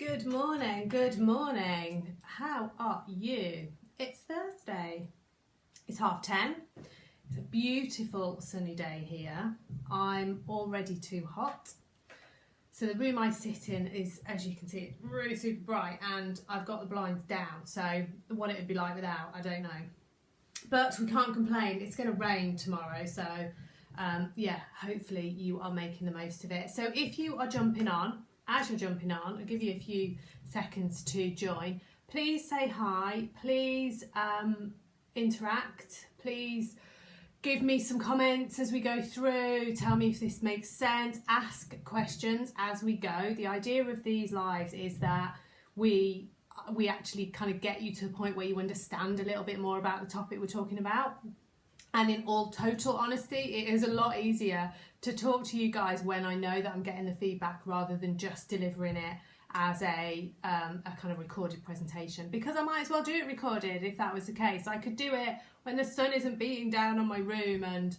Good morning, good morning. How are you? It's Thursday. It's 10:30. It's a beautiful sunny day here. I'm already too hot. So the room I sit in is, as you can see, it's really super bright and I've got the blinds down. So what it would be like without, I don't know. But we can't complain. It's going to rain tomorrow. So yeah, hopefully you are making the most of it. So if you are jumping on, as you're jumping on, I'll give you a few seconds to join. Please say hi, please interact, please give me some comments as we go through, tell me if this makes sense, ask questions as we go. The idea of these lives is that we actually kind of get you to the point where you understand a little bit more about the topic we're talking about. And in all total honesty, it is a lot easier to talk to you guys when I know that I'm getting the feedback rather than just delivering it as a kind of recorded presentation, because I might as well do it recorded if that was the case. I could do it when the sun isn't beating down on my room, and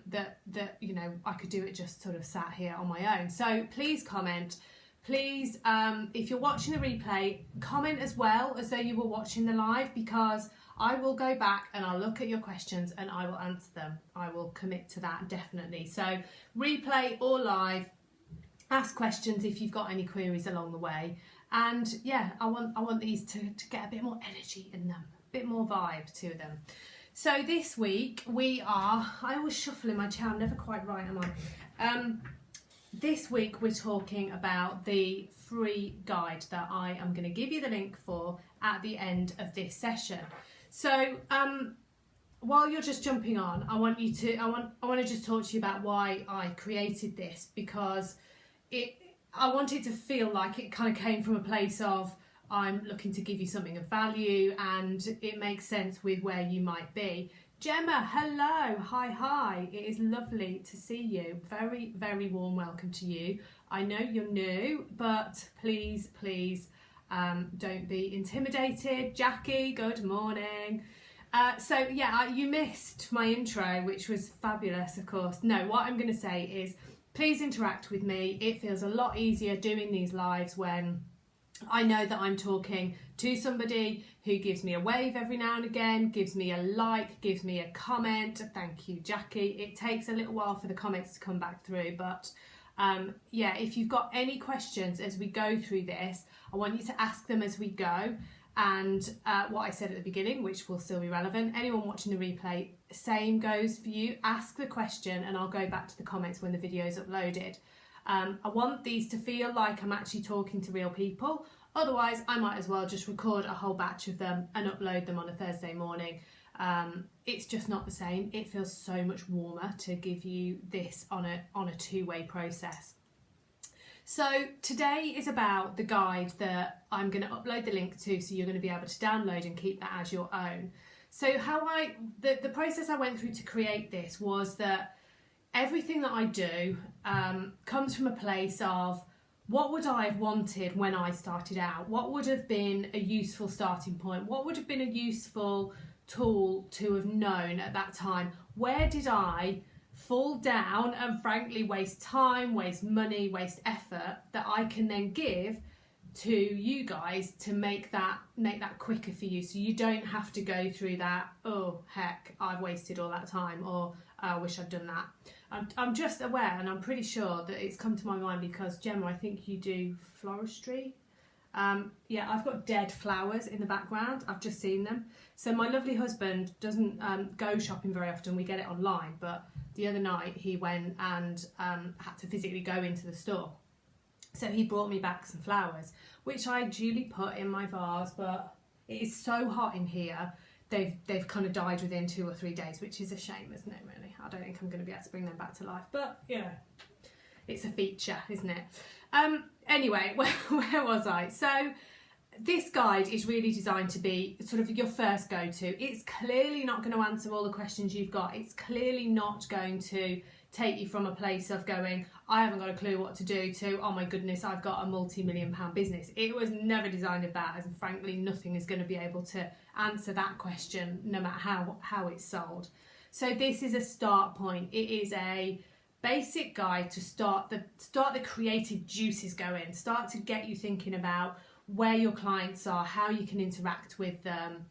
that you know, I could do it just sort of sat here on my own. So please comment. Please, if you're watching the replay, comment as well as though you were watching the live, because I will go back and I'll look at your questions and I will answer them. I will commit to that, definitely. So replay or live, ask questions if you've got any queries along the way. And yeah, I want these to get a bit more energy in them, a bit more vibe to them. So this week I always shuffle in my chair, I'm never quite right, am I? This week we're talking about the free guide that I am going to give you the link for at the end of this session. So while you're just jumping on, I want to just talk to you about why I created this, because I want it to feel like it kind of came from a place of I'm looking to give you something of value and it makes sense with where you might be. Gemma, hello, hi, it is lovely to see you. Very, very warm welcome to you. I know you're new, but please, don't be intimidated. Jackie, good morning. So yeah, you missed my intro, which was fabulous, of course. No, what I'm going to say is please interact with me. It feels a lot easier doing these lives when I know that I'm talking to somebody who gives me a wave every now and again, gives me a like, gives me a comment. Thank you, Jackie. It takes a little while for the comments to come back through, but yeah, if you've got any questions as we go through this, I want you to ask them as we go. And what I said at the beginning, which will still be relevant, anyone watching the replay, same goes for you. Ask the question and I'll go back to the comments when the video is uploaded. I want these to feel like I'm actually talking to real people. Otherwise, I might as well just record a whole batch of them and upload them on a Thursday morning. It's just not the same. It feels so much warmer to give you this on a two-way process. So today is about the guide that I'm going to upload the link to, so you're going to be able to download and keep that as your own. So the process I went through to create this was that everything that I do comes from a place of what would I have wanted when I started out? What would have been a useful starting point? What would have been a useful tool to have known at that time? Where did I fall down and frankly waste time, waste money, waste effort that I can then give to you guys to make that quicker for you, so you don't have to go through that, oh heck, I've wasted all that time, or I wish I'd done that. I'm just aware, and I'm pretty sure that it's come to my mind because Gemma, I think you do floristry. Yeah, I've got dead flowers in the background. I've just seen them. So my lovely husband doesn't go shopping very often. We get it online, but the other night he went and had to physically go into the store. So he brought me back some flowers, which I duly put in my vase, but it is so hot in here. They've kind of died within 2 or 3 days, which is a shame, isn't it, really? I don't think I'm going to be able to bring them back to life, but yeah, it's a feature, isn't it? Anyway, where was I? So this guide is really designed to be sort of your first go-to. It's clearly not going to answer all the questions you've got. It's clearly not going to take you from a place of going, I haven't got a clue what to do, to, oh my goodness, I've got a multi-million-pound business. It was never designed of that, and frankly, nothing is going to be able to answer that question, no matter how it's sold. So this is a start point. It is a basic guide to start the creative juices going, start to get you thinking about where your clients are, how you can interact with them.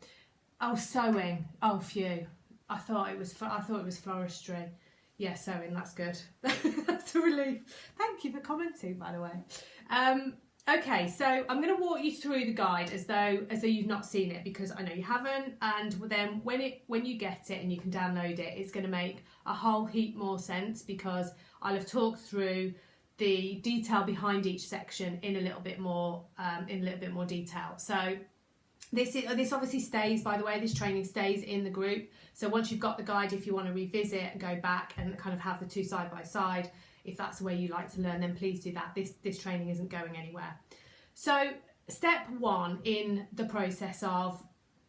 Oh, sewing. Oh, phew. I thought it was floristry. Yeah, sewing. That's good. That's a relief. Thank you for commenting, by the way. Okay, so I'm going to walk you through the guide as though you've not seen it, because I know you haven't, and then when you get it and you can download it, it's going to make a whole heap more sense, because I'll have talked through the detail behind each section in a little bit more detail. So this obviously stays, by the way, this training stays in the group. So once you've got the guide, if you want to revisit and go back and kind of have the two side by side, if that's the way you like to learn, then please do that. This training isn't going anywhere. So step one in the process of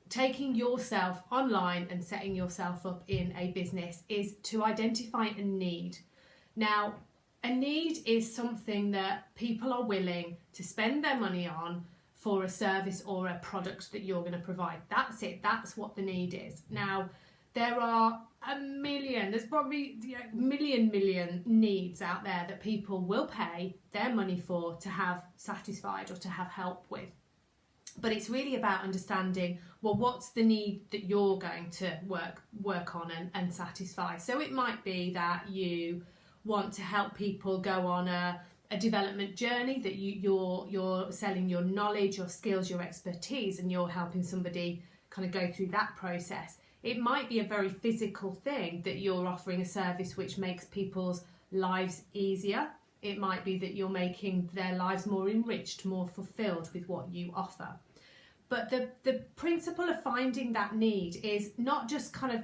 taking yourself online and setting yourself up in a business is to identify a need. Now, a need is something that people are willing to spend their money on for a service or a product that you're going to provide. That's it. That's what the need is. Now, there are there's probably million needs out there that people will pay their money for to have satisfied or to have help with. But it's really about understanding, well, what's the need that you're going to work on and satisfy. So it might be that you want to help people go on a development journey, that you're selling your knowledge, your skills, your expertise, and you're helping somebody kind of go through that process. It might be a very physical thing that you're offering a service which makes people's lives easier. It might be that you're making their lives more enriched, more fulfilled with what you offer. But the principle of finding that need is not just kind of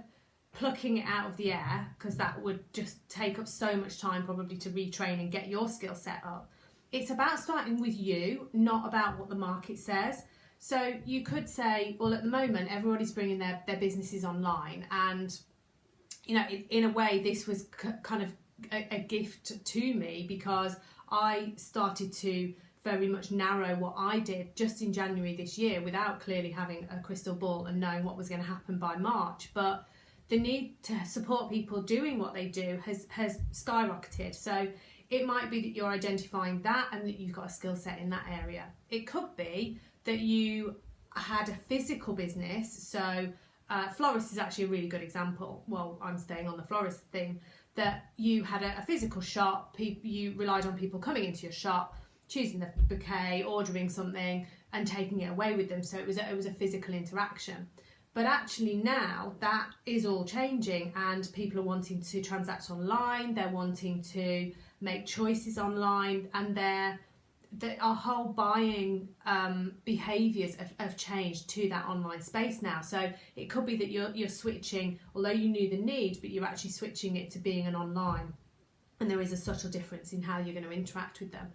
plucking it out of the air, because that would just take up so much time probably to retrain and get your skill set up. It's about starting with you, not about what the market says. So you could say, well, at the moment, everybody's bringing their businesses online. And, in a way, this was kind of a gift to me, because I started to very much narrow what I did just in January this year without clearly having a crystal ball and knowing what was going to happen by March. But the need to support people doing what they do has skyrocketed. So it might be that you're identifying that and that you've got a skill set in that area. It could be that you had a physical business. So florist is actually a really good example. Well, I'm staying on the florist thing, that you had a physical shop. You relied on people coming into your shop, choosing the bouquet, ordering something and taking it away with them. So it was a physical interaction. But actually now that is all changing, and people are wanting to transact online, they're wanting to make choices online, and our whole buying behaviours have changed to that online space now. So it could be that you're switching, although you knew the need, but you're actually switching it to being an online, and there is a subtle difference in how you're going to interact with them.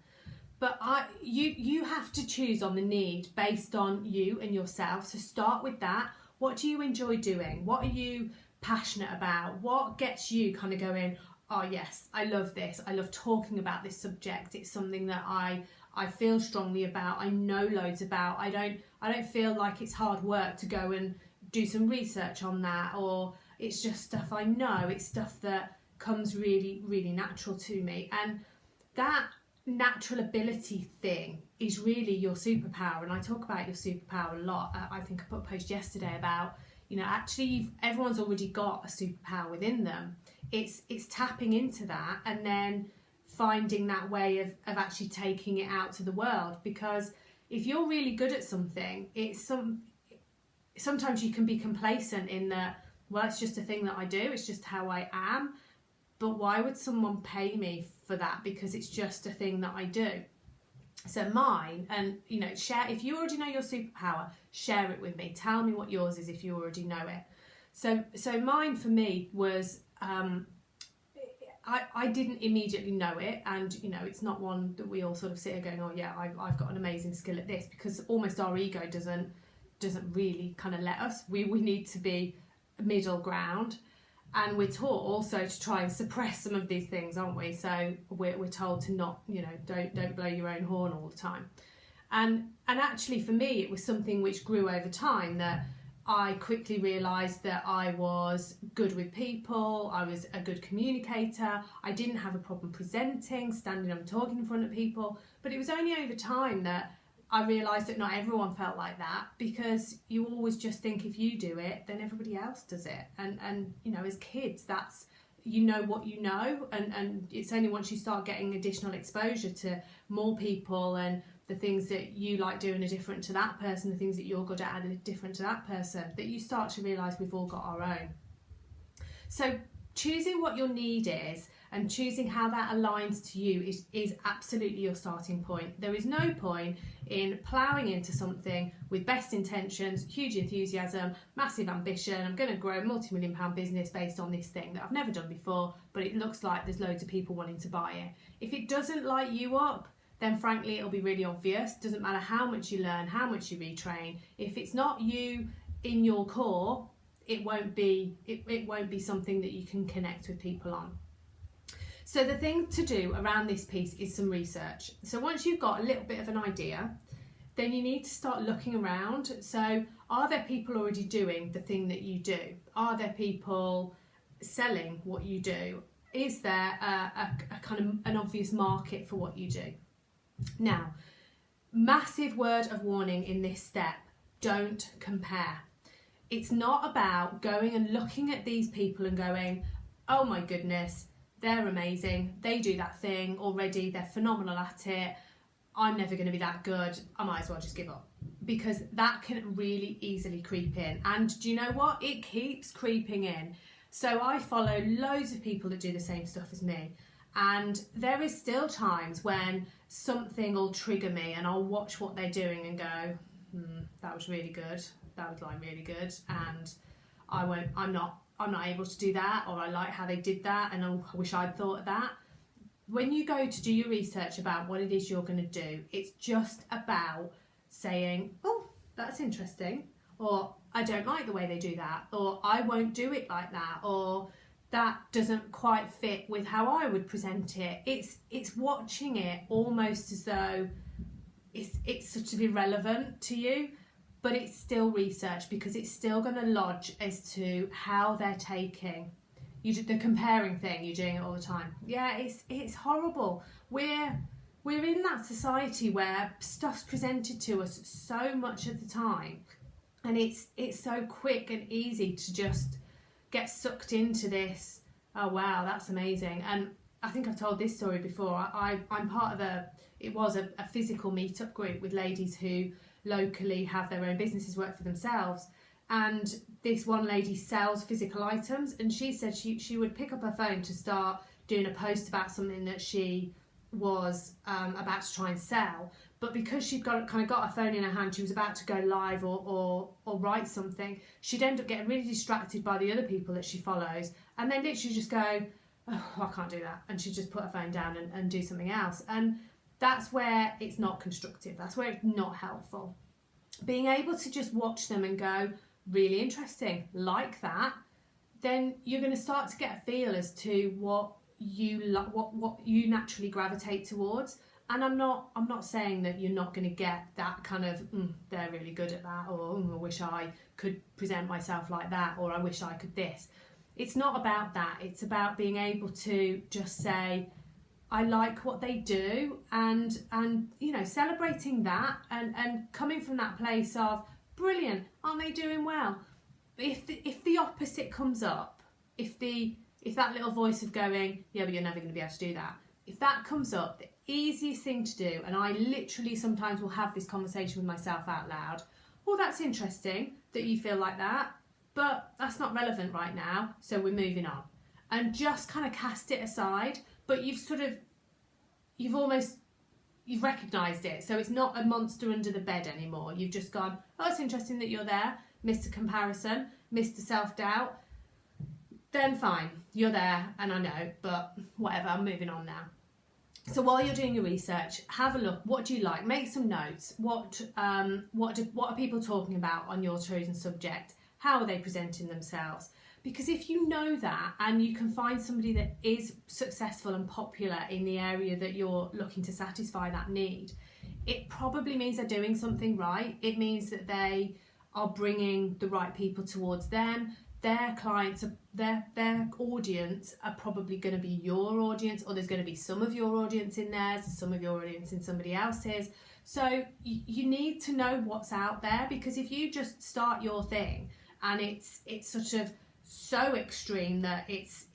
But you have to choose on the need based on you and yourself. So start with that. What do you enjoy doing? What are you passionate about? What gets you kind of going, oh yes, I love this. I love talking about this subject. It's something that I feel strongly about. I know loads about. I don't feel like it's hard work to go and do some research on that, or it's just stuff I know. It's stuff that comes really, really natural to me. And that natural ability thing is really your superpower. And I talk about your superpower a lot. I think I put a post yesterday about, actually everyone's already got a superpower within them. It's tapping into that and then finding that way of actually taking it out to the world. Because if you're really good at something, sometimes you can be complacent in that, well, it's just a thing that I do, it's just how I am. But why would someone pay me for that? Because it's just a thing that I do. So mine, and share, if you already know your superpower, share it with me. Tell me what yours is if you already know it. So mine for me was, I didn't immediately know it, and it's not one that we all sort of sit here going, oh yeah, I've got an amazing skill at this, because almost our ego doesn't really kind of let us. We need to be middle ground. And we're taught also to try and suppress some of these things, aren't we? So we're told to not, don't blow your own horn all the time. And actually for me, it was something which grew over time, that I quickly realised that I was good with people, I was a good communicator, I didn't have a problem presenting, standing up and talking in front of people. But it was only over time that I realised that not everyone felt like that, because you always just think if you do it, then everybody else does it. And you know, as kids, that's, you know what you know, and it's only once you start getting additional exposure to more people and the things that you like doing are different to that person, the things that you're good at are different to that person, that you start to realise we've all got our own. So choosing what your need is and choosing how that aligns to you is absolutely your starting point. There is no point in ploughing into something with best intentions, huge enthusiasm, massive ambition. I'm going to grow a multi-million-pound business based on this thing that I've never done before, but it looks like there's loads of people wanting to buy it. If it doesn't light you up, then frankly it'll be really obvious. Doesn't matter how much you learn, how much you retrain. If it's not you in your core, it won't be something that you can connect with people on. So the thing to do around this piece is some research. So once you've got a little bit of an idea, then you need to start looking around. So are there people already doing the thing that you do? Are there people selling what you do? Is there a kind of an obvious market for what you do? Now, massive word of warning in this step: don't compare. It's not about going and looking at these people and going, oh my goodness, they're amazing, they do that thing already, they're phenomenal at it, I'm never going to be that good, I might as well just give up. Because that can really easily creep in. And do you know what? It keeps creeping in. So I follow loads of people that do the same stuff as me. And there is still times when something will trigger me and I'll watch what they're doing and go, that was really good, that was like really good, and I'm not able to do that, or I like how they did that and I wish I'd thought of that. When you go to do your research about what it is you're going to do, it's just about saying, oh, that's interesting, or I don't like the way they do that, or I won't do it like that, or that doesn't quite fit with how I would present it. It's watching it almost as though it's sort of irrelevant to you, but it's still research, because it's still going to lodge as to how they're taking. The comparing thing, you're doing it all the time. Yeah, it's horrible. We're in that society where stuff's presented to us so much of the time, and it's so quick and easy to just get sucked into this, oh wow, that's amazing. And I think I've told this story before. I'm part of a physical meetup group with ladies who locally have their own businesses, work for themselves. And this one lady sells physical items, and she said she would pick up her phone to start doing a post about something that she was about to try and sell. But because she'd got her phone in her hand, she was about to go live or write something, she'd end up getting really distracted by the other people that she follows, and then literally just go, oh, I can't do that, and she'd just put her phone down and do something else. And that's where it's not constructive, that's where it's not helpful. Being able to just watch them and go, really interesting, like that, then you're going to start to get a feel as to what you naturally gravitate towards. And I'm not saying that you're not going to get that kind of they're really good at that, or I wish I could present myself like that, or I wish I could this. It's not about that. It's about being able to just say, I like what they do, and you know, celebrating that and coming from that place of brilliant, aren't they doing well? If the opposite comes up, if that little voice of going, yeah, but you're never going to be able to do that, if that comes up, the easiest thing to do, and I literally sometimes will have this conversation with myself out loud, well, that's interesting that you feel like that, but that's not relevant right now, so we're moving on. And just kind of cast it aside, but you've recognised it, so it's not a monster under the bed anymore. You've just gone, oh, it's interesting that you're there, Mr. Comparison, Mr. Self-Doubt, then fine, you're there, and I know, but whatever, I'm moving on now. So while you're doing your research, have a look. What do you like? Make some notes. What are people talking about on your chosen subject? How are they presenting themselves? Because if you know that, and you can find somebody that is successful and popular in the area that you're looking to satisfy that need, it probably means they're doing something right. It means that they are bringing the right people towards them. Their clients, their audience are probably going to be your audience, or there's going to be some of your audience in theirs, some of your audience in somebody else's. So you need to know what's out there, because if you just start your thing and it's sort of so extreme that it's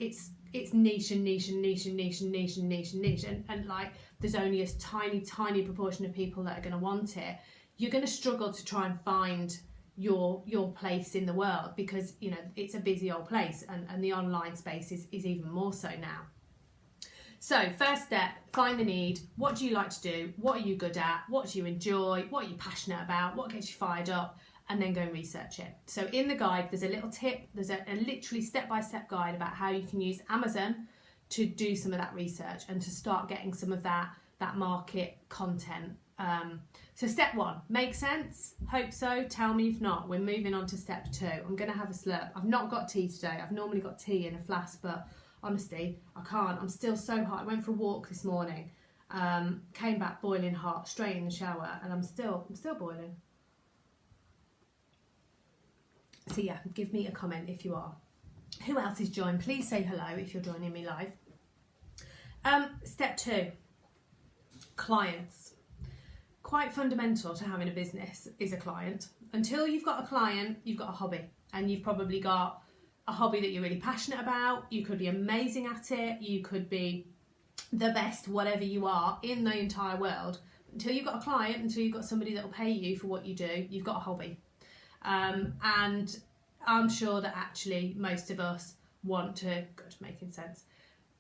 niche and niche and niche and niche and niche and niche and niche, and like there's only a tiny proportion of people that are going to want it, you're going to struggle to try and find your place in the world, because you know it's a busy old place, and the online space is even more so now. So first step, find the need. What do you like to do? What are you good at? What do you enjoy? What are you passionate about? What gets you fired up? And then go and research it. So in the guide, there's a little tip. There's a literally step-by-step guide about how you can use Amazon to do some of that research and to start getting some of that market content. So step 1, make sense? Hope so. Tell me if not. We're moving on to step 2. I'm going to have a slurp. I've not got tea today. I've normally got tea in a flask, but honestly, I can't. I'm still so hot. I went for a walk this morning, came back boiling hot, straight in the shower, and I'm still boiling. So yeah, give me a comment if you are. Who else is joined? Please say hello if you're joining me live. Step 2, clients. Quite fundamental to having a business is a client. Until you've got a client, you've got a hobby, and you've probably got a hobby that you're really passionate about. You could be amazing at it. You could be the best, whatever you are in the entire world. Until you've got a client, until you've got somebody that will pay you for what you do, you've got a hobby. And I'm sure that actually most of us want to, making sense.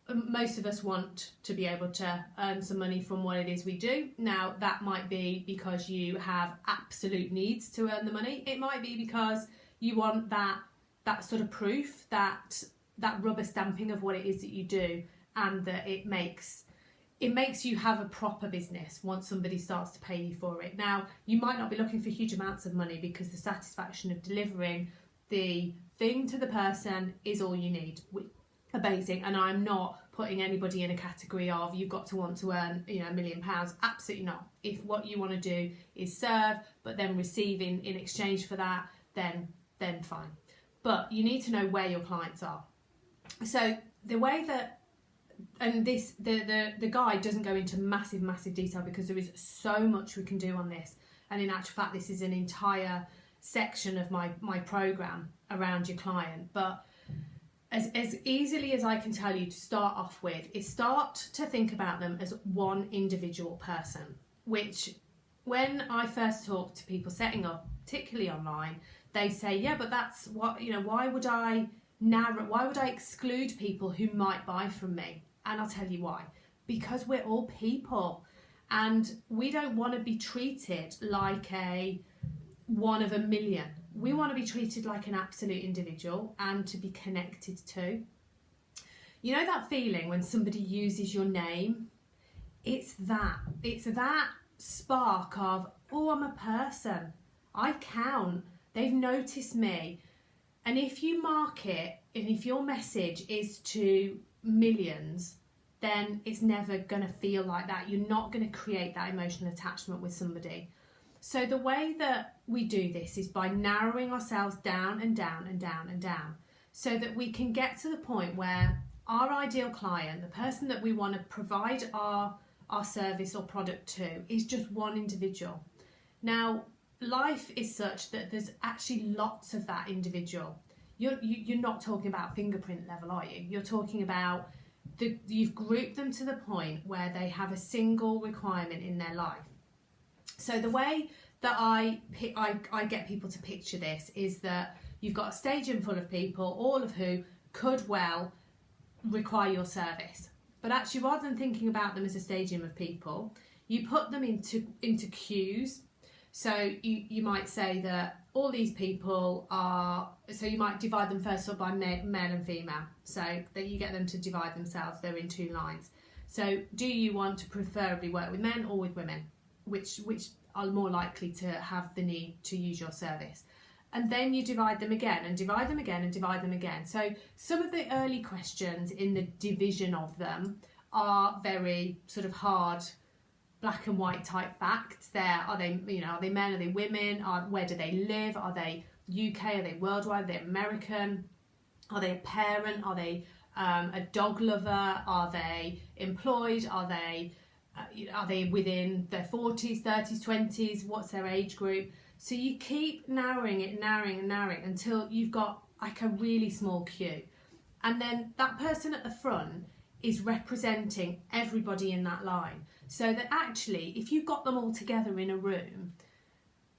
Most of us want to be able to earn some money from what it is we do. Now, that might be because you have absolute needs to earn the money. It might be because you want that sort of proof, that rubber stamping of what it is that you do, and that it makes you have a proper business once somebody starts to pay you for it. Now, you might not be looking for huge amounts of money, because the satisfaction of delivering the thing to the person is all you need. Amazing. And I'm not putting anybody in a category of you've got to want to earn £1 million. Absolutely not. If what you want to do is serve, but then receive in exchange for that, then fine. But you need to know where your clients are. So the way that, and this the guide doesn't go into massive detail, because there is so much we can do on this, and in actual fact this is an entire section of my program around your client. But as easily as I can tell you to start off with is start to think about them as one individual person, which when I first talk to people setting up, particularly online, they say, yeah, but that's what, why would I exclude people who might buy from me? And I'll tell you why. Because we're all people, and we don't want to be treated like a one of a million. We want to be treated like an absolute individual and to be connected to. You know that feeling when somebody uses your name? It's that spark of, oh, I'm a person. I count. They've noticed me. And if you market, and if your message is to millions, then it's never going to feel like that. You're not going to create that emotional attachment with somebody. So the way that we do this is by narrowing ourselves down and down and down and down, so that we can get to the point where our ideal client, the person that we want to provide our service or product to, is just one individual. Now, life is such that there's actually lots of that individual. You're not talking about fingerprint level, are you? You're talking about you've grouped them to the point where they have a single requirement in their life. So the way that I get people to picture this is that you've got a stadium full of people, all of who could well require your service. But actually, rather than thinking about them as a stadium of people, you put them into queues. So you might say that all these people are, so you might divide them first up by male and female, so that you get them to divide themselves. They're in 2 lines. So do you want to preferably work with men or with women? Which are more likely to have the need to use your service? And then you divide them again and divide them again and divide them again. So some of the early questions in the division of them are very sort of hard, black and white type facts. Are they men, are they women, where do they live, are they UK, are they worldwide, are they American, are they a parent, are they a dog lover, are they employed, are they within their 40s, 30s, 20s, what's their age group? So you keep narrowing until you've got like a really small queue. And then that person at the front is representing everybody in that line. So that actually, if you got them all together in a room,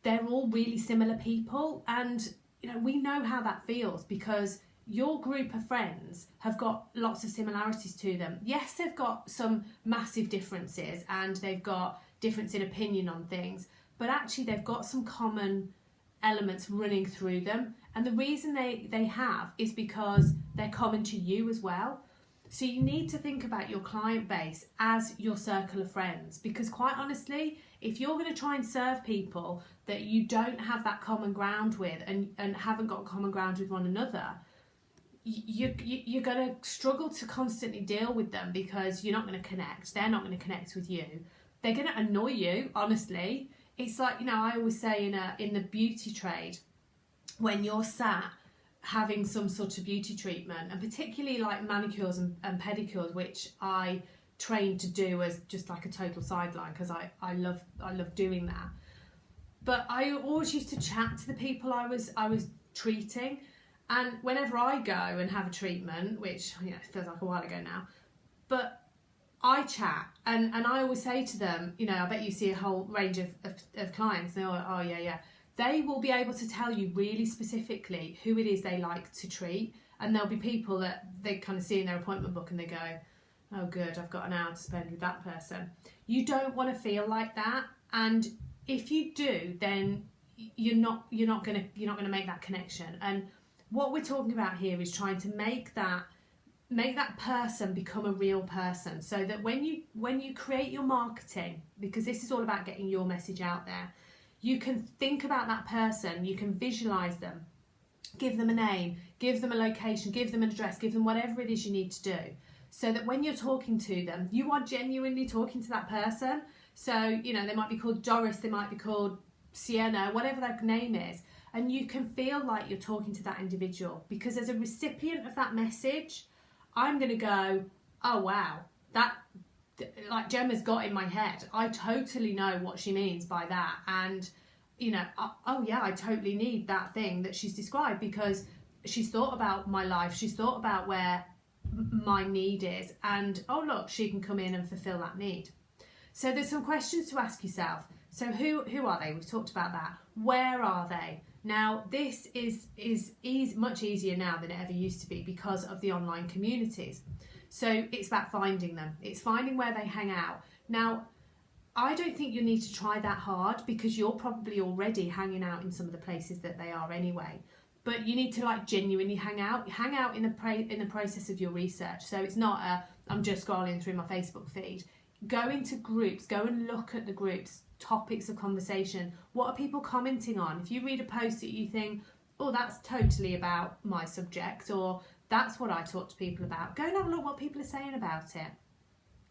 they're all really similar people. And we know how that feels, because your group of friends have got lots of similarities to them. Yes, they've got some massive differences and they've got difference in opinion on things, but actually they've got some common elements running through them. And the reason they have is because they're common to you as well. So you need to think about your client base as your circle of friends, because quite honestly, if you're going to try and serve people that you don't have that common ground with and haven't got common ground with one another, you're going to struggle to constantly deal with them, because you're not going to connect. They're not going to connect with you. They're going to annoy you, honestly. It's like, I always say in the beauty trade, when you're sat having some sort of beauty treatment, and particularly like manicures and pedicures, which I trained to do as just like a total sideline, because I love doing that. But I always used to chat to the people I was treating. And whenever I go and have a treatment, which feels like a while ago now, but I chat and I always say to them, I bet you see a whole range of clients. And they're like, oh yeah. They will be able to tell you really specifically who it is they like to treat. And there'll be people that they kind of see in their appointment book and they go, oh good, I've got an hour to spend with that person. You don't want to feel like that. And if you do, then you're not going to make that connection. And what we're talking about here is trying to make that person become a real person, so that when you create your marketing, because this is all about getting your message out there, you can think about that person, you can visualize them, give them a name, give them a location, give them an address, give them whatever it is you need to do, so that when you're talking to them, you are genuinely talking to that person. So they might be called Doris, they might be called Sienna, whatever their name is. And you can feel like you're talking to that individual, because as a recipient of that message, I'm going to go, oh wow, that, like Gemma's got in my head, I totally know what she means by that. And, oh yeah, I totally need that thing that she's described, because she's thought about my life, she's thought about where my need is, and oh look, she can come in and fulfill that need. So there's some questions to ask yourself. So who are they? We've talked about that. Where are they? Now, this is much easier now than it ever used to be because of the online communities. So it's about finding them. It's finding where they hang out. Now, I don't think you need to try that hard, because you're probably already hanging out in some of the places that they are anyway. But you need to genuinely hang out in the process of your research. So it's not I'm just scrolling through my Facebook feed. Go into groups, go and look at the groups, topics of conversation. What are people commenting on? If you read a post that you think, oh, that's totally about my subject, or that's what I talk to people about, go and have a look what people are saying about it.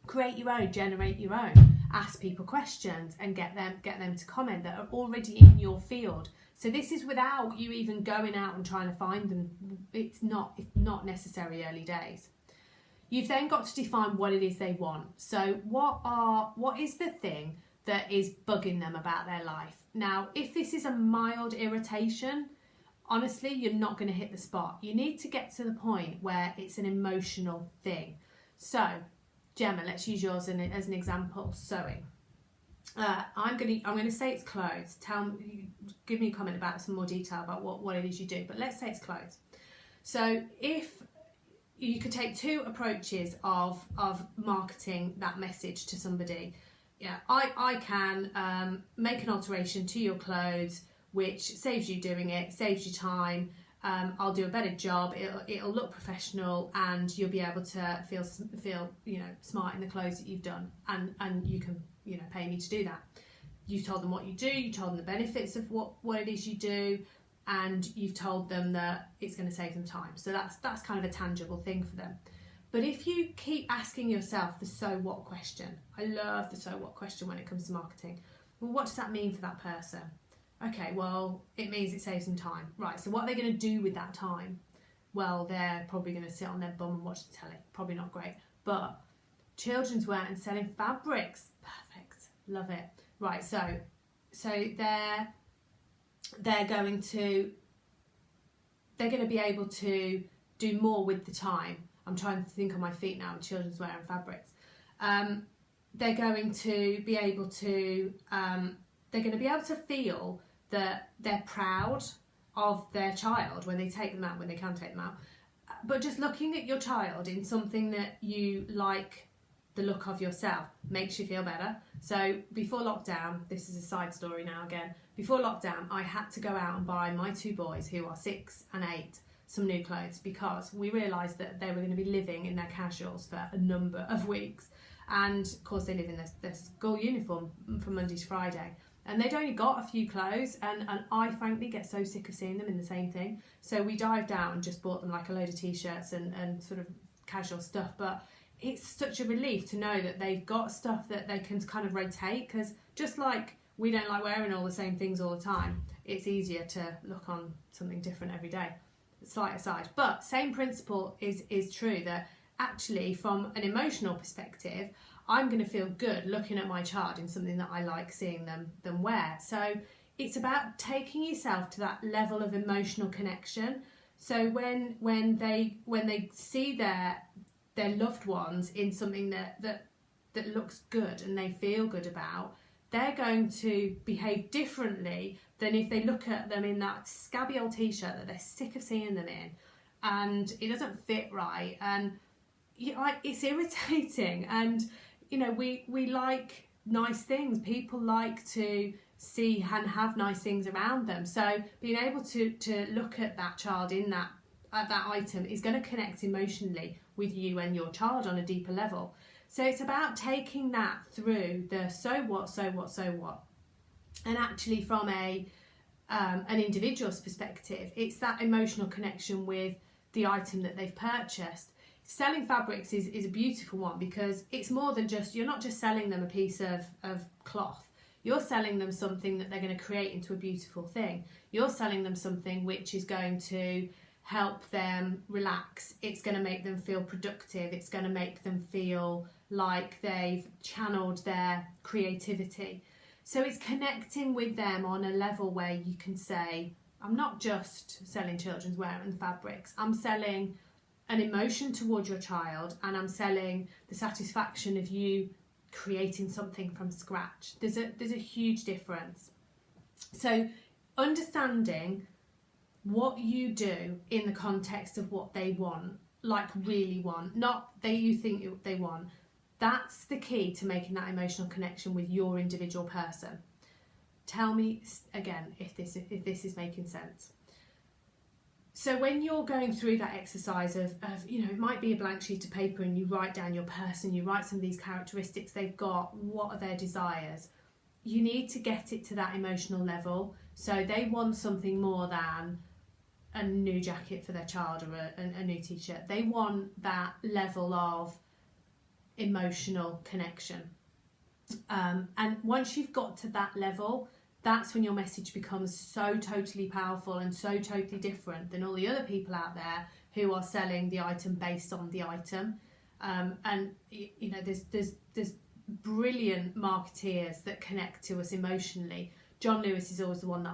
Create your own, generate your own, ask people questions and get them to comment that are already in your field. So this is without you even going out and trying to find them. It's not necessary early days. You've then got to define what it is they want. So what is the thing that is bugging them about their life? Now, if this is a mild irritation, honestly, you're not going to hit the spot. You need to get to the point where it's an emotional thing. So, Gemma, let's use yours as an example. Sewing. I'm going to say it's clothes. Give me a comment about some more detail about what it is you do. But let's say it's clothes. So if you could take two approaches of marketing that message to somebody. Yeah, I can make an alteration to your clothes, which saves you doing it, saves you time. I'll do a better job. It'll look professional, and you'll be able to feel smart in the clothes that you've done, and you can pay me to do that. You've told them what you do. You told them the benefits of what it is you do. And you've told them that it's going to save them time. So that's kind of a tangible thing for them. But if you keep asking yourself the so what question, I love the so what question when it comes to marketing. Well, what does that mean for that person? Okay, well, it means it saves them time. Right, so what are they going to do with that time? Well, they're probably going to sit on their bum and watch the telly. Probably not great. But children's wear and selling fabrics. Perfect. Love it. Right, so they're going to be able to do more with the time. I'm trying to think on my feet now with children's wear and fabrics. They're going to be able to feel that they're proud of their child when they take them out, when they can take them out. But just looking at your child in something that you like the look of yourself makes you feel better. So before lockdown, this is a side story now again, before lockdown I had to go out and buy my two boys, who are 6 and 8, some new clothes, because we realised that they were going to be living in their casuals for a number of weeks. And of course they live in their school uniform from Monday to Friday, and they'd only got a few clothes, and I frankly get so sick of seeing them in the same thing. So we dived out and just bought them like a load of t-shirts and sort of casual stuff. But it's such a relief to know that they've got stuff that they can kind of rotate, because just like we don't like wearing all the same things all the time, it's easier to look on something different every day. Slight aside, but same principle is true, that actually from an emotional perspective, I'm going to feel good looking at my child in something that I like seeing them wear. So it's about taking yourself to that level of emotional connection. So when they see their loved ones in something that looks good and they feel good about, they're going to behave differently than if they look at them in that scabby old t-shirt that they're sick of seeing them in, and it doesn't fit right, and it's irritating. And we like nice things. People like to see and have nice things around them. So being able to look at that child in that item is going to connect emotionally with you and your child on a deeper level. So it's about taking that through the so what, and actually from an individual's perspective, it's that emotional connection with the item that they've purchased. Selling fabrics is a beautiful one, because it's more than just, you're not just selling them a piece of cloth. You're selling them something that they're going to create into a beautiful thing. You're selling them something which is going to help them relax. It's going to make them feel productive. It's going to make them feel like they've channeled their creativity. So it's connecting with them on a level where you can say, I'm not just selling children's wear and fabrics, I'm selling an emotion towards your child, and I'm selling the satisfaction of you creating something from scratch. There's a huge difference. So understanding what you do in the context of what they want, like really want, not you think they want, that's the key to making that emotional connection with your individual person. Tell me again if this is making sense. So when you're going through that exercise of it might be a blank sheet of paper, and you write down your person, you write some of these characteristics they've got, what are their desires, you need to get it to that emotional level. So they want something more than a new jacket for their child or a new t-shirt. They want that level of emotional connection. And once you've got to that level, that's when your message becomes so totally powerful and so totally different than all the other people out there who are selling the item based on the item. And there's brilliant marketeers that connect to us emotionally. John Lewis is always the one that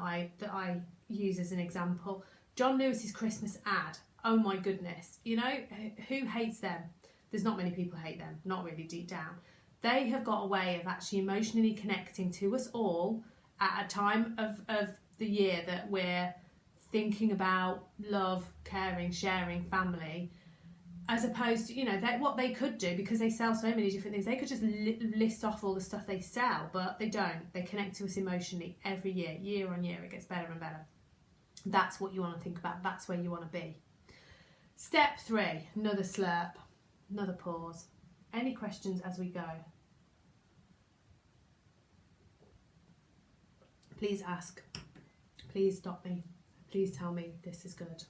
I use as an example. John Lewis's Christmas ad, oh my goodness, who hates them? There's not many people hate them, not really deep down. They have got a way of actually emotionally connecting to us all at a time of the year that we're thinking about love, caring, sharing, family, as opposed to, what they could do, because they sell so many different things, they could just list off all the stuff they sell, but they don't. They connect to us emotionally every year on year. It gets better and better. That's what you want to think about. That's where you want to be. Step 3, another slurp, another pause. Any questions as we go? Please ask. Please stop me. Please tell me this is good.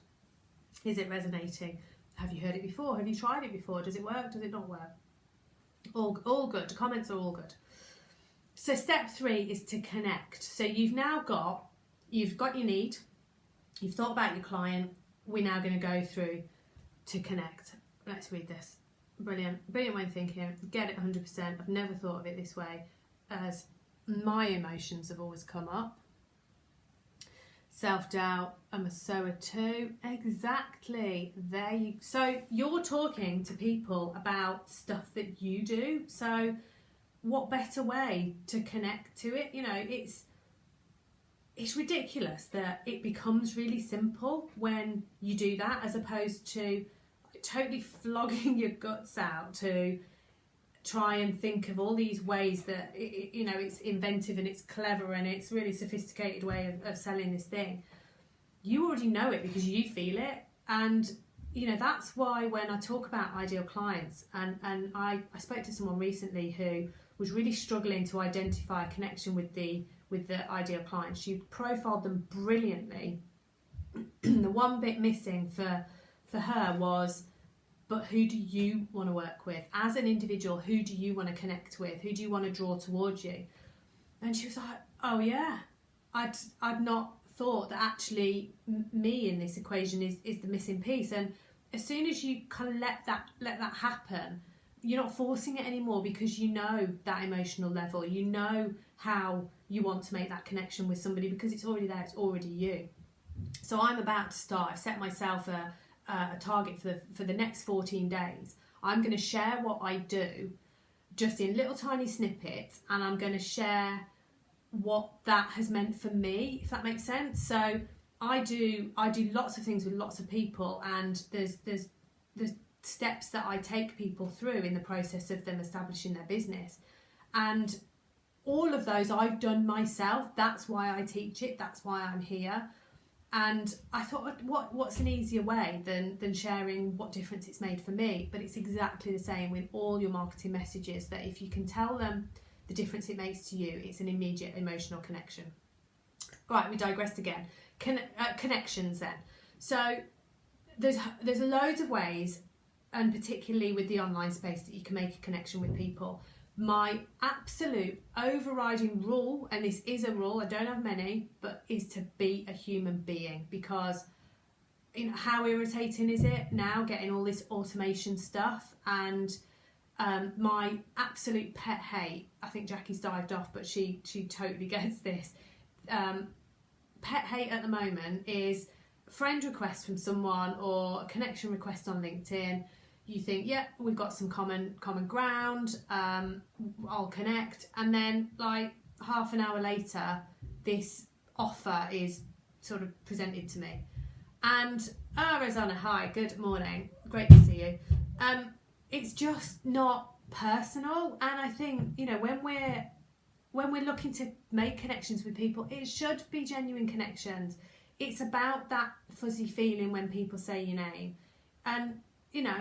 Is it resonating? Have you heard it before? Have you tried it before? Does it work? Does it not work? All good. The comments are all good. So step 3 is to connect. So you've got your need, you've thought about your client. We're now going to go through to connect. Let's read this. Brilliant way of thinking. Get it 100%. I've never thought of it this way, as my emotions have always come up. Self-doubt. I'm a sower too. Exactly. So you're talking to people about stuff that you do. So what better way to connect to it? It's ridiculous that it becomes really simple when you do that, as opposed to totally flogging your guts out to try and think of all these ways that it's inventive and it's clever and it's really sophisticated way of selling this thing. You already know it because you feel it, and that's why when I talk about ideal clients, and I spoke to someone recently who was really struggling to identify a connection with the ideal client. She profiled them brilliantly. The one bit missing for her was, but who do you want to work with? As an individual, who do you want to connect with? Who do you want to draw towards you? And she was like, oh yeah, I'd not thought that actually me in this equation is the missing piece. And as soon as you kind of let that happen, you're not forcing it anymore, because you know that emotional level, you know how you want to make that connection with somebody, because it's already there, it's already you. So I'm about to start. I've set myself a target for the next 14 days. I'm going to share what I do just in little tiny snippets, and I'm going to share what that has meant for me, if that makes sense. So I do lots of things with lots of people, and there's steps that I take people through in the process of them establishing their business, and all of those I've done myself. That's why I teach it, that's why I'm here. And I thought, what's an easier way than sharing what difference it's made for me? But it's exactly the same with all your marketing messages, that if you can tell them the difference it makes to you, it's an immediate emotional connection. Right, we digressed again. Connections then. So there's loads of ways, and particularly with the online space, that you can make a connection with people. My absolute overriding rule, and this is a rule, I don't have many, but is to be a human being, because how irritating is it now getting all this automation stuff? And my absolute pet hate, I think Jackie's dived off, but she totally gets this. Pet hate at the moment is friend request from someone or a connection request on LinkedIn. You think, yeah, we've got some common ground, I'll connect, and then like half an hour later this offer is sort of presented to me, and Rosanna, hi, good morning, great to see you. It's just not personal, and I think when we're looking to make connections with people, it should be genuine connections. It's about that fuzzy feeling when people say your name. And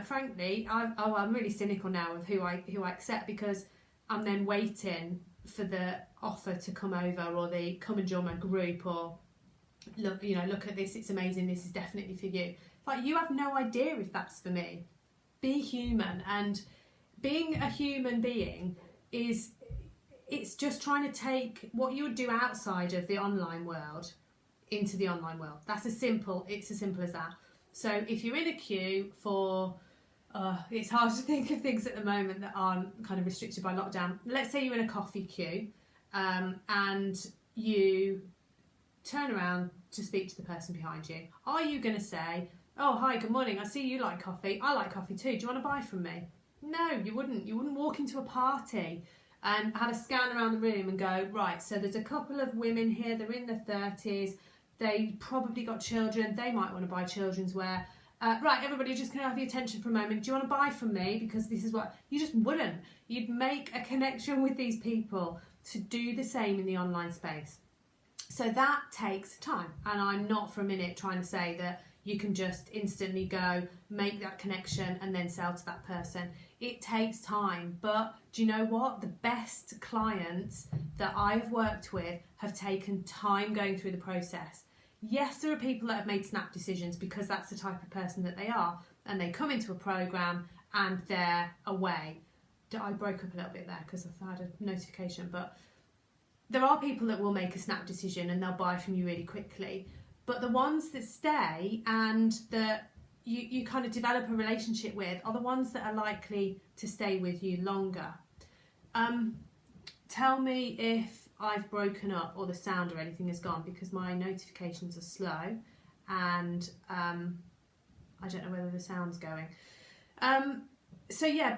frankly, I'm really cynical now of who I accept, because I'm then waiting for the offer to come over, or the come and join my group, or look at this, it's amazing, this is definitely for you. Like, you have no idea if that's for me. Be human, and being a human being it's just trying to take what you would do outside of the online world into the online world. It's as simple as that. So if you're in a queue for, it's hard to think of things at the moment that aren't kind of restricted by lockdown. Let's say you're in a coffee queue, and you turn around to speak to the person behind you. Are you going to say, oh, hi, good morning, I see you like coffee, I like coffee too, do you want to buy from me? No, you wouldn't. You wouldn't walk into a party and have a scan around the room and go, right, so there's a couple of women here, they're in their 30s, they probably got children, they might want to buy children's wear. Right, everybody, just can I have your attention for a moment? Do you want to buy from me? Because this is what... You just wouldn't. You'd make a connection with these people to do the same in the online space. So that takes time. And I'm not for a minute trying to say that you can just instantly go, make that connection and then sell to that person. It takes time. But do you know what? The best clients that I've worked with have taken time going through the process. Yes, there are people that have made snap decisions because that's the type of person that they are. and they come into a program and they're away. I broke up a little bit there because I've had a notification, but there are people that will make a snap decision and they'll buy from you really quickly. But the ones that stay and that you kind of develop a relationship with are the ones that are likely to stay with you longer. Tell me if I've broken up or the sound or anything has gone, because my notifications are slow and I don't know whether the sound's going. So yeah,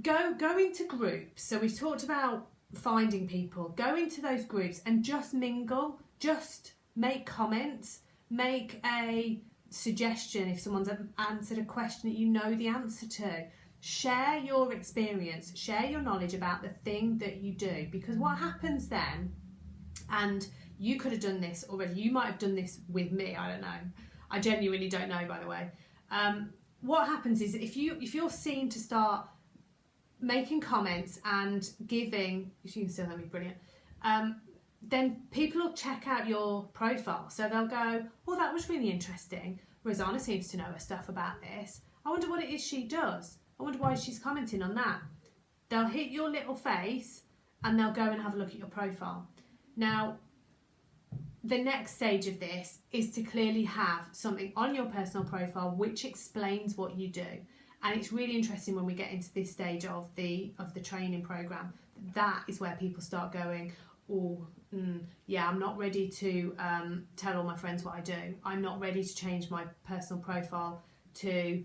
go into groups. So we've talked about finding people, go into those groups and just mingle, just make comments, make a suggestion if someone's answered a question that you know the answer to. Share your experience, share your knowledge about the thing that you do, because what happens then, and you could have done this already, you might have done this with me, I don't know, I genuinely don't know, by the way. What happens is if you're seen to start making comments and giving, if you can still hear me, brilliant, then people will check out your profile. So they'll go, oh, that was really interesting. Rosanna seems to know her stuff about this. I wonder what it is she does. I wonder why she's commenting on that. They'll hit your little face and they'll go and have a look at your profile. Now, the next stage of this is to clearly have something on your personal profile which explains what you do. And it's really interesting when we get into this stage of the training program. That is where people start going, oh, yeah, I'm not ready to tell all my friends what I do. I'm not ready to change my personal profile to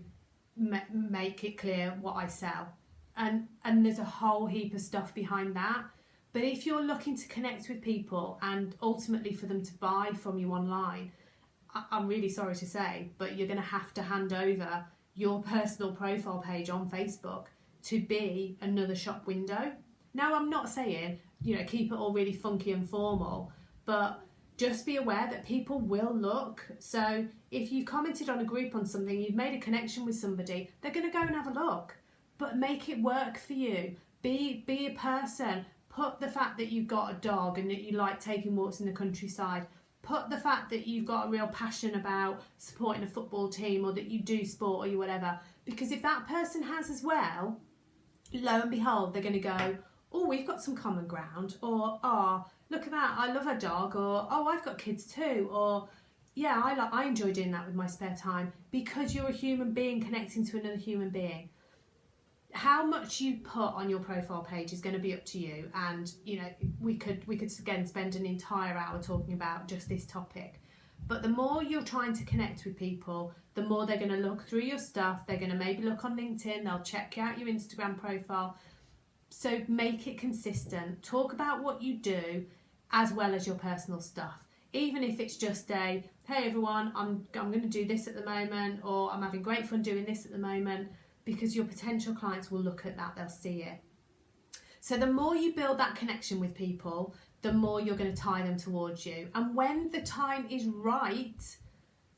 make it clear what I sell. And there's a whole heap of stuff behind that. But if you're looking to connect with people and ultimately for them to buy from you online, I'm really sorry to say, but you're going to have to hand over your personal profile page on Facebook to be another shop window. Now, I'm not saying, keep it all really funky and formal, but just be aware that people will look. So if you've commented on a group on something, you've made a connection with somebody, they're going to go and have a look. But make it work for you. Be a person. Put the fact that you've got a dog and that you like taking walks in the countryside. Put the fact that you've got a real passion about supporting a football team or that you do sport or whatever. Because if that person has as well, lo and behold, they're going to go, oh, we've got some common ground, or, oh, look at that, I love a dog, or, oh, I've got kids too, or, yeah, I enjoy doing that with my spare time, because you're a human being connecting to another human being. How much you put on your profile page is going to be up to you, and we could again spend an entire hour talking about just this topic. But the more you're trying to connect with people, the more they're going to look through your stuff. They're going to maybe look on LinkedIn, they'll check out your Instagram profile. So make it consistent. Talk about what you do as well as your personal stuff. Even if it's just a, hey everyone, I'm going to do this at the moment, or I'm having great fun doing this at the moment, because your potential clients will look at that, they'll see it. So the more you build that connection with people, the more you're going to tie them towards you. And when the time is right,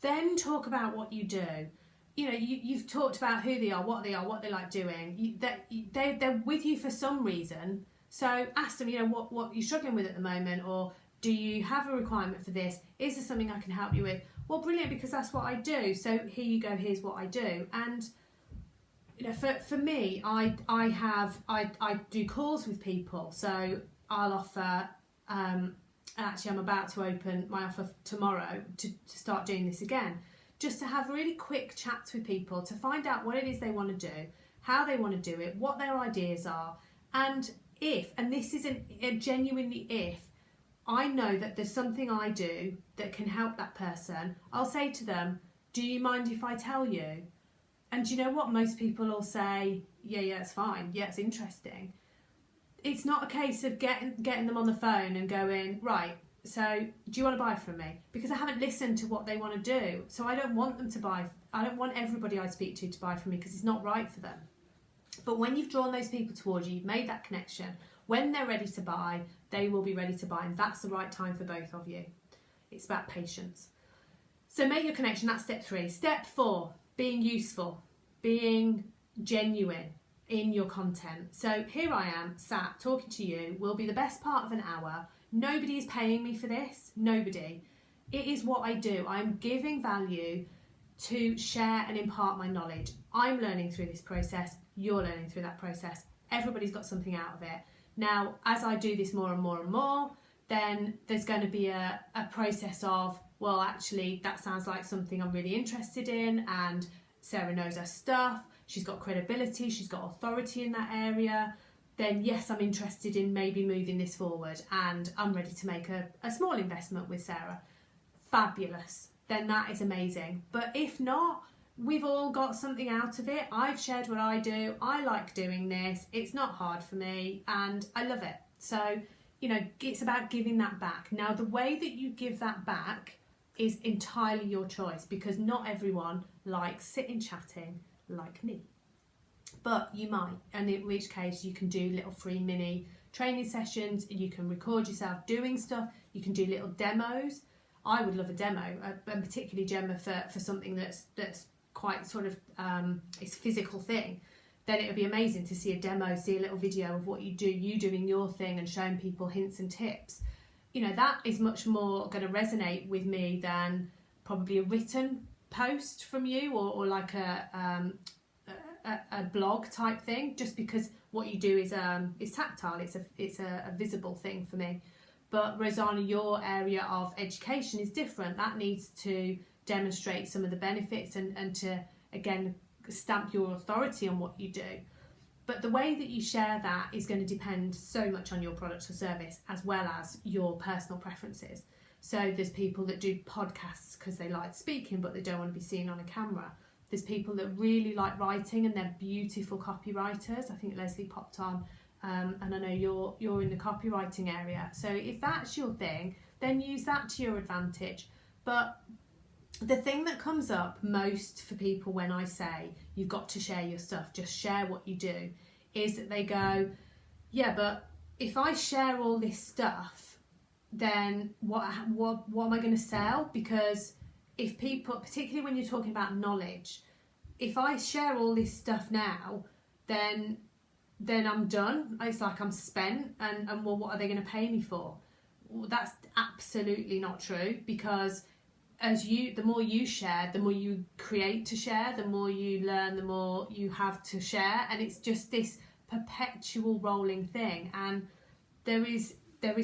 then talk about what you do. You've talked about who they are, what they like doing. They're with you for some reason. So ask them, what you're struggling with at the moment, or do you have a requirement for this? Is there something I can help you with? Well, brilliant, because that's what I do. So here you go, here's what I do. And for me, I do calls with people. So I'll offer, actually I'm about to open my offer tomorrow to start doing this again. Just to have really quick chats with people to find out what it is they want to do, how they want to do it, what their ideas are. And this isn't a genuinely if, I know that there's something I do that can help that person, I'll say to them, do you mind if I tell you? And do you know what? Most people will say, yeah, it's fine. Yeah, it's interesting. It's not a case of getting them on the phone and going, right, so do you want to buy from me? Because I haven't listened to what they want to do. So I don't want them to buy. I don't want everybody I speak to buy from me, because it's not right for them. But when you've drawn those people towards you, you've made that connection, when they're ready to buy, they will be ready to buy. And that's the right time for both of you. It's about patience. So make your connection. That's step 3. Step 4, being useful, being genuine in your content. So here I am sat talking to you, will be the best part of an hour. Nobody is paying me for this. Nobody. It is what I do. I'm giving value to share and impart my knowledge. I'm learning through this process, you're learning through that process. Everybody's got something out of it. Now, as I do this more and more and more, then there's going to be a process of, well, actually, that sounds like something I'm really interested in, and Sarah knows her stuff, she's got credibility, she's got authority in that area. Then yes, I'm interested in maybe moving this forward, and I'm ready to make a small investment with Sarah. Fabulous. Then that is amazing. But if not, we've all got something out of it. I've shared what I do. I like doing this. It's not hard for me and I love it. So, you know, it's about giving that back. Now, the way that you give that back is entirely your choice, because not everyone likes sitting chatting like me. But you might, and in which case you can do little free mini training sessions, you can record yourself doing stuff, you can do little demos. I would love a demo, and particularly Gemma for something that's quite sort of it's a physical thing. Then it would be amazing to see a demo, see a little video of what you do, you doing your thing and showing people hints and tips. You know, that is much more going to resonate with me than probably a written post from you, or like a blog type thing, just because what you do is tactile, it's a visible thing for me. But Rosanna, your area of education is different. That needs to demonstrate some of the benefits and to, again, stamp your authority on what you do. But the way that you share that is going to depend so much on your product or service, as well as your personal preferences. So there's people that do podcasts because they like speaking but they don't want to be seen on a camera. There's people that really like writing and they're beautiful copywriters. I think Leslie popped on, and I know you're in the copywriting area. So if that's your thing, then use that to your advantage. But the thing that comes up most for people when I say you've got to share your stuff, just share what you do, is that they go, yeah, but if I share all this stuff, then what am I going to sell? Because if people, particularly when you're talking about knowledge, if I share all this stuff now, then I'm done. It's like I'm spent, and well, what are they going to pay me for? Well, that's absolutely not true, because the more you share, the more you create to share, the more you learn, the more you have to share, and it's just this perpetual rolling thing. And there is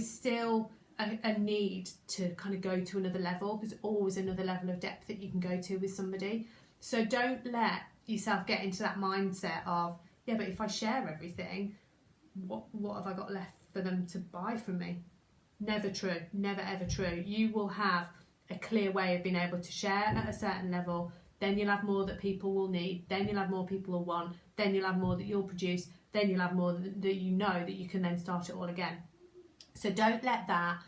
still a need to kind of go to another level. There's always another level of depth that you can go to with somebody. So don't let yourself get into that mindset of, yeah, but if I share everything, what have I got left for them to buy from me? Never true. Never ever true. You will have a clear way of being able to share at a certain level. Then you'll have more that people will need. Then you'll have more people will want. Then you'll have more that you'll produce. Then you'll have more that you know that you can then start it all again. So don't let that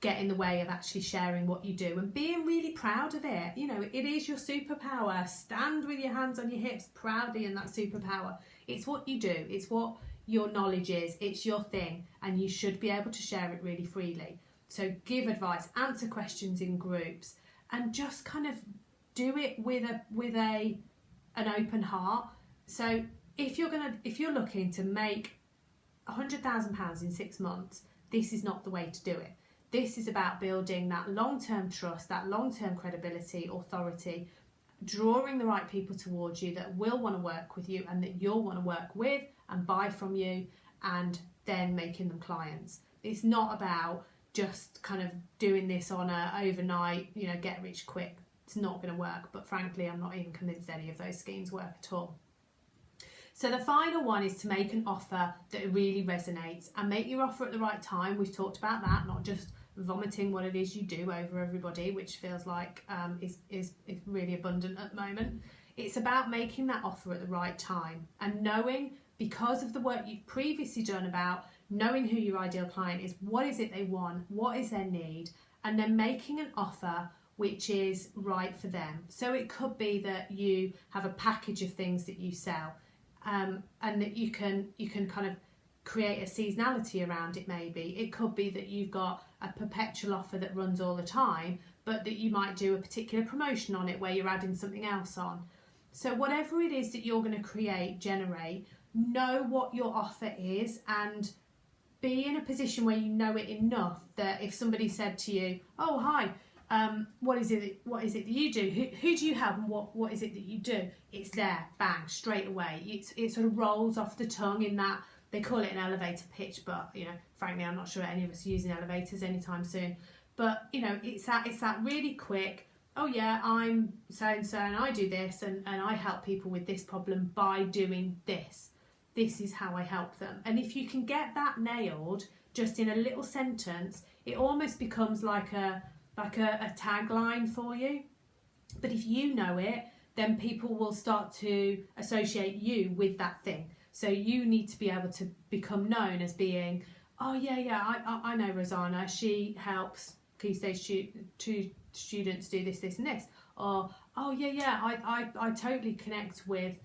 get in the way of actually sharing what you do and being really proud of it. You know, it is your superpower. Stand with your hands on your hips proudly in that superpower. It's what you do. It's what your knowledge is. It's your thing, and you should be able to share it really freely. So give advice, answer questions in groups, and just kind of do it with an open heart. So if you're looking to make £100,000 in 6 months, this is not the way to do it. This is about building that long-term trust, that long-term credibility, authority, drawing the right people towards you that will want to work with you and that you'll want to work with and buy from you, and then making them clients. It's not about just kind of doing this on a overnight, you know, get rich quick. It's not going to work. But frankly, I'm not even convinced any of those schemes work at all. So the final one is to make an offer that really resonates, and make your offer at the right time. We've talked about that, not just vomiting what it is you do over everybody, which feels like is really abundant at the moment. It's about making that offer at the right time and knowing, because of the work you've previously done about knowing who your ideal client is, what is it they want, what is their need, and then making an offer which is right for them. So it could be that you have a package of things that you sell, and that you can kind of create a seasonality around it. Maybe it could be that you've got a perpetual offer that runs all the time, but that you might do a particular promotion on it where you're adding something else on. So whatever it is that you're going to generate, know what your offer is, and be in a position where you know it enough that if somebody said to you, oh hi, what is it that you do? Who do you help, and what is it that you do? It's there, bang, straight away. It sort of rolls off the tongue in that. They call it an elevator pitch, but frankly, I'm not sure any of us are using elevators anytime soon. But it's that really quick. Oh yeah, I'm so and so, and I do this, and I help people with this problem by doing this. This is how I help them. And if you can get that nailed just in a little sentence, it almost becomes like a tagline for you. But if you know it, then people will start to associate you with that thing. So you need to be able to become known as being, oh yeah, I know Rosanna, she helps Key Stage 2 students do this, and this. Or, oh yeah, I totally connect with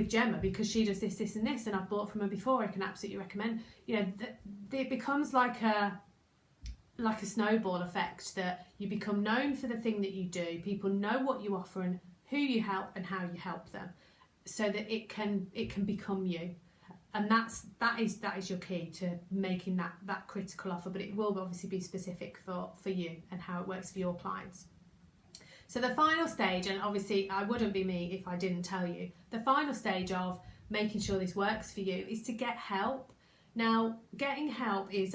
Gemma because she does this, and this, and I've bought from her before, I can absolutely recommend. It becomes like a snowball effect, that you become known for the thing that you do, people know what you offer and who you help and how you help them, so that it can become you. And that is your key to making that critical offer, but it will obviously be specific for you and how it works for your clients. So the final stage, and obviously I wouldn't be me if I didn't tell you, the final stage of making sure this works for you is to get help. Now, getting help is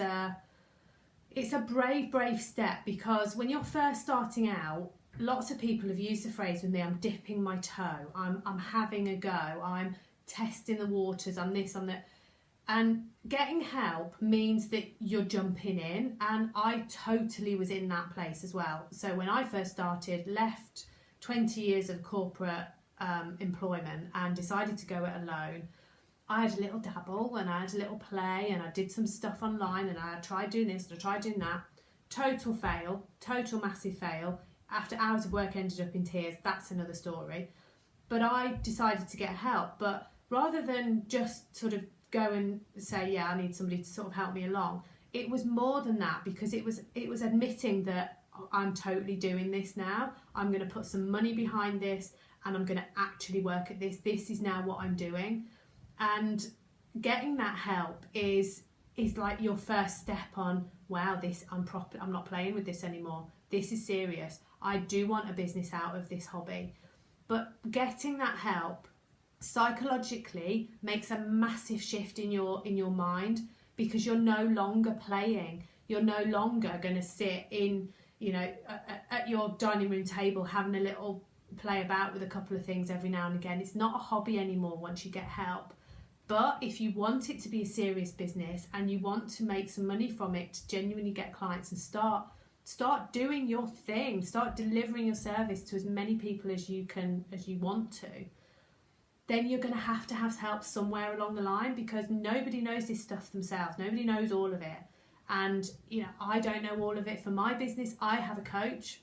it's a brave step, because when you're first starting out, lots of people have used the phrase with me, I'm dipping my toe, I'm having a go, I'm testing the waters, I'm this, I'm that. And getting help means that you're jumping in, and I totally was in that place as well. So when I first started, left 20 years of corporate employment and decided to go it alone, I had a little dabble and I had a little play and I did some stuff online and I tried doing this and I tried doing that. Total fail, total massive fail. After hours of work, ended up in tears. That's another story. But I decided to get help. But rather than just sort of go and say, yeah, I need somebody to sort of help me along, it was more than that, because it was admitting that I'm totally doing this now. I'm going to put some money behind this and I'm going to actually work at this. This is now what I'm doing. And getting that help is like your first step on, wow, I'm not playing with this anymore. This is serious. I do want a business out of this hobby. But getting that help psychologically makes a massive shift in your mind, because you're no longer playing. You're no longer going to sit in, at your dining room table having a little play about with a couple of things every now and again. It's not a hobby anymore once you get help. But if you want it to be a serious business and you want to make some money from it, to genuinely get clients and start doing your thing, start delivering your service to as many people as you want to, then you're going to have help somewhere along the line, because nobody knows this stuff themselves. Nobody knows all of it. And I don't know all of it. For my business, I have a coach,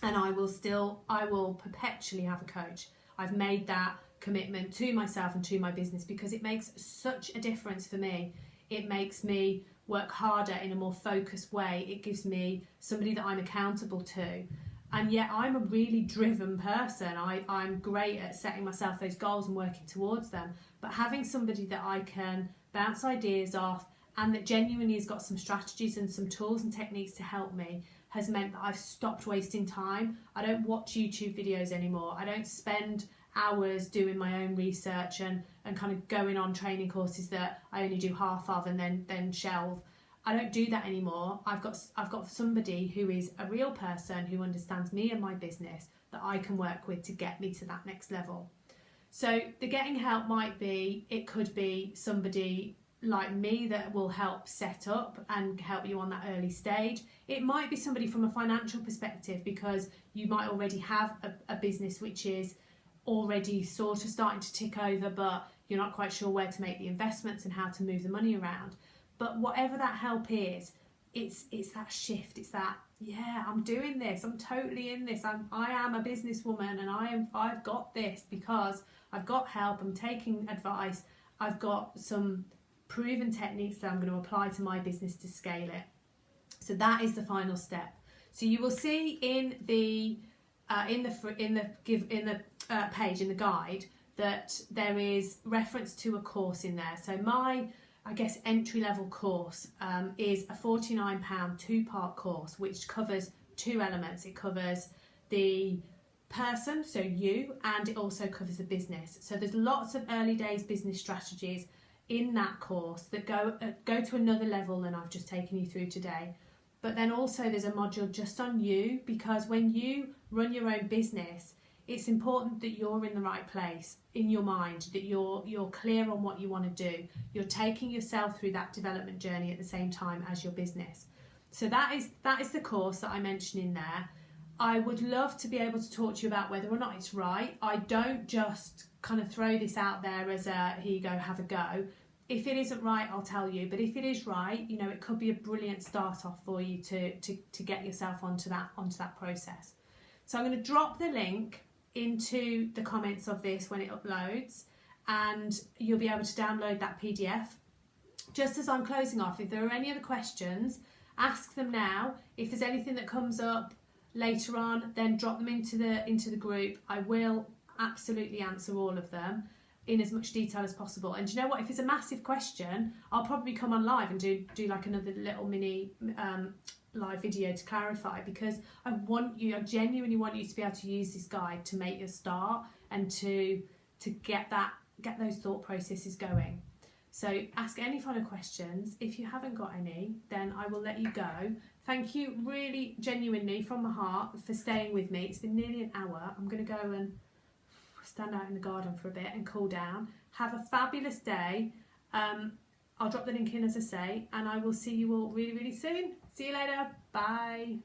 and I will perpetually have a coach. I've made that commitment to myself and to my business, because it makes such a difference for me. It makes me work harder in a more focused way. It gives me somebody that I'm accountable to. And yet I'm a really driven person. I'm great at setting myself those goals and working towards them. But having somebody that I can bounce ideas off, and that genuinely has got some strategies and some tools and techniques to help me, has meant that I've stopped wasting time. I don't watch YouTube videos anymore. I don't spend hours doing my own research and kind of going on training courses that I only do half of and then shelve. I don't do that anymore. I've got somebody who is a real person who understands me and my business that I can work with to get me to that next level. So the getting help it could be somebody like me that will help set up and help you on that early stage. It might be somebody from a financial perspective, because you might already have a business which is already sort of starting to tick over, but you're not quite sure where to make the investments and how to move the money around. But whatever that help is, it's that shift. It's that, yeah, I'm doing this. I'm totally in this. I am a businesswoman, and I've got this because I've got help. I'm taking advice. I've got some proven techniques that I'm going to apply to my business to scale it. So that is the final step. So you will see in the page in the guide that there is reference to a course in there. So my, I guess, entry level course is a £49 2-part course, which covers two elements. It covers the person, so you, and it also covers the business. So there's lots of early days business strategies in that course that go to another level than I've just taken you through today. But then also there's a module just on you, because when you run your own business, it's important that you're in the right place in your mind, that you're clear on what you want to do. You're taking yourself through that development journey at the same time as your business. So that is the course that I mentioned in there. I would love to be able to talk to you about whether or not it's right. I don't just kind of throw this out there as a, here you go, have a go. If it isn't right, I'll tell you. But if it is right, you know, it could be a brilliant start off for you to get yourself onto that process. So I'm going to drop the link into the comments of this when it uploads, and you'll be able to download that PDF. Just as I'm closing off, if there are any other questions, ask them now. If there's anything that comes up later on, then drop them into the group. I will absolutely answer all of them in as much detail as possible. And you know what, if it's a massive question, I'll probably come on live and do like another little mini live video to clarify, because I genuinely want you to be able to use this guide to make your start and to get those thought processes going. So ask any final questions. If you haven't got any, then I will let you go. Thank you really genuinely from my heart for staying with me. It's been nearly an hour. I'm going to go and stand out in the garden for a bit and cool down. Have a fabulous day. I'll drop the link in, as I say, and I will see you all really, really soon. See you later. Bye.